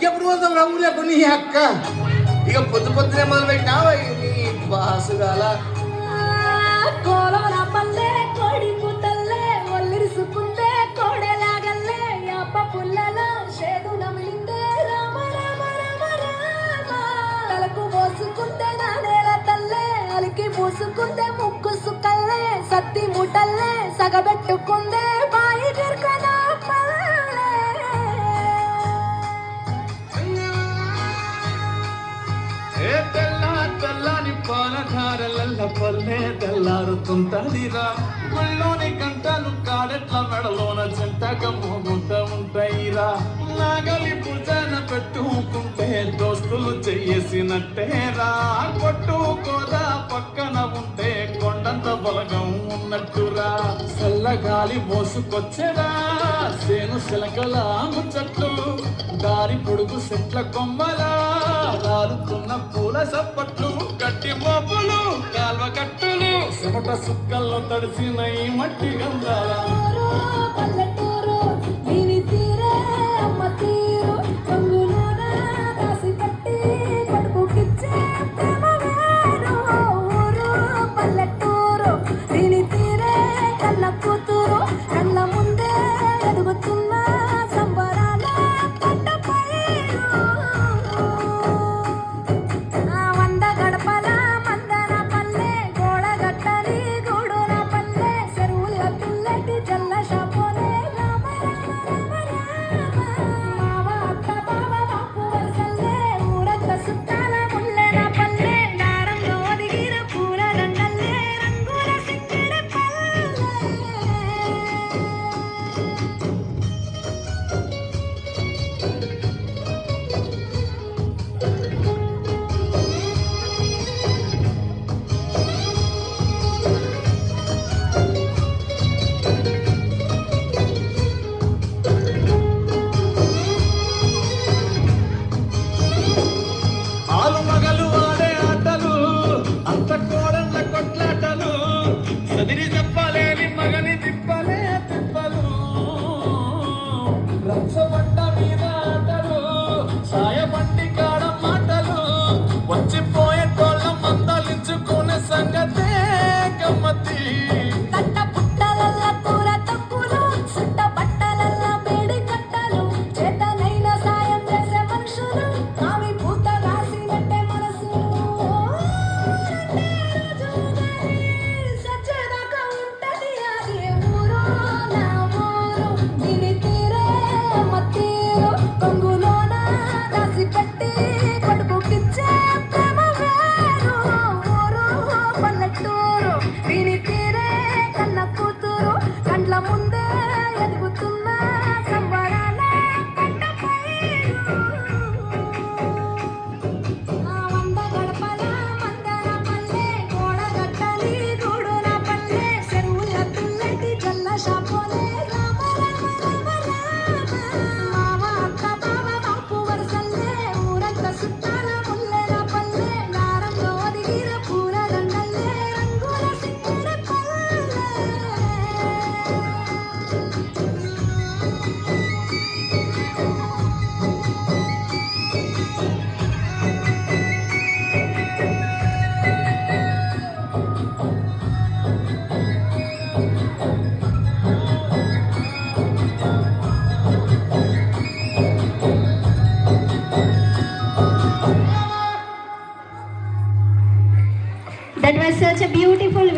ఇంకెప్పుడు పోతాం రా ఊళ్ళో నీ అక్క ఇక పొద్దు పొద్దునే మొదలు పెట్టినావా నీ బాసుగాల కోలోన పల్లె కోడి పుట్టల్లే ఒల్లిరుసుకుందే కోడెలాగల్లే యాప పుల్లలో షేదు నమిలిందే రామ రామ రామ రామ తలకు పోసుకుందే నానేల తల్లే అలికి పూసుకుందే ముక్కు సుక్కల్లే సత్తి ముటల్లే సగబెట్టుకుందే బాయి గిర్కనా తెల్లని పాలధారల పల్లె తెల్లారుతుంటదిరా గుళ్ళోని గంటలు కాడెట్ల మెడలోన జంటగా మోగుంటూ ఉంటాయిరా నాగలి భుజాన పెట్టుకుంటే దోస్తులు చెయ్యేసినట్టేరా కొట్టుకోదా పక్కన ఉంటే కొండంత బలగం ఉన్నట్టురా చల్లగాలి మోసుకొచ్చేరా సేను శిలకల ముచ్చట్లు దారి పొడుగు చెట్ల కొమ్మలా రాలుతున్న పూల సప్పట్లు గట్టి మోపులు కాల్వ కట్టులు చెమట సుక్కల్లో తడిసిన ఈ మట్టి గంధాల పల్లెటూరు దీని తీరే అమ్మ తీరు పొంగులోన దాసి కట్టి కడుపుకిచ్చే ప్రేమ వేరు ఊరు పల్లెటూరు దీని తీరే కళ్ళ కూతురు కళ్ళ ముందే ఎదుగుతున్న సంబరాల పంట పైరు వంద గడపల మందన పల్లె గోడ గట్టని గూడున పల్లె చెరువుల పిల్లటి జల్ల షాపోలే రామ రామ రామ రామ మావ అత్త బావ బాపు వరసల్లే ఊరంత సుట్టాల ముల్లెన పల్లె నారంలో ఒదిగిన పూల దండల్లే రంగుల సిక్కిడి పల్లె ఆలు మగలు ఆడే ఆటలు అంత కోడళ్ళ కొట్లాటలు సదిరి చెప్పలేని మగని తిప్పలే తిప్పలు రచ్చబండ మీద ఆటలు సాయబండి కాడ మాటలు వచ్చిపోయే తోళ్ళ మందలించుకునే సంగతే గమ్మతి కట్ట పుట్టలల్ల కూర తక్కులు సుట్ట బట్టలల్ల వేడి కట్టలు చేతనైన సాయం చేసే మనుషులు కావి పూత రాసినట్టే మనసులు సచ్చేదాకా ఉంటది అది ఊరు నా ఊరు దీని తీరే అమ్మ తీరు కొంగులోన దాసి పెట్టి కడుపుకిచ్చే ప్రేమ వేరు ఊరు పల్లెటూరు దీని తీరే కన్న కూతురు కండ్ల ముందే ఎదుగుతున్న సంబరాల పంట పైరు వంద గడపల మందన పల్లె గోడ గట్టని గూడున పల్లె చెరువుల పిల్లటి జల్ల షాపోలే రామ రామ రామ రామ మావ అత్త బావ బాపు వరసల్లే ఊరంత సుట్టాల ముల్లెన పల్లె నారంలో ఒదిగిన పూల దండల్లే రంగుల సిక్కిడి పల్లె That was such a beautiful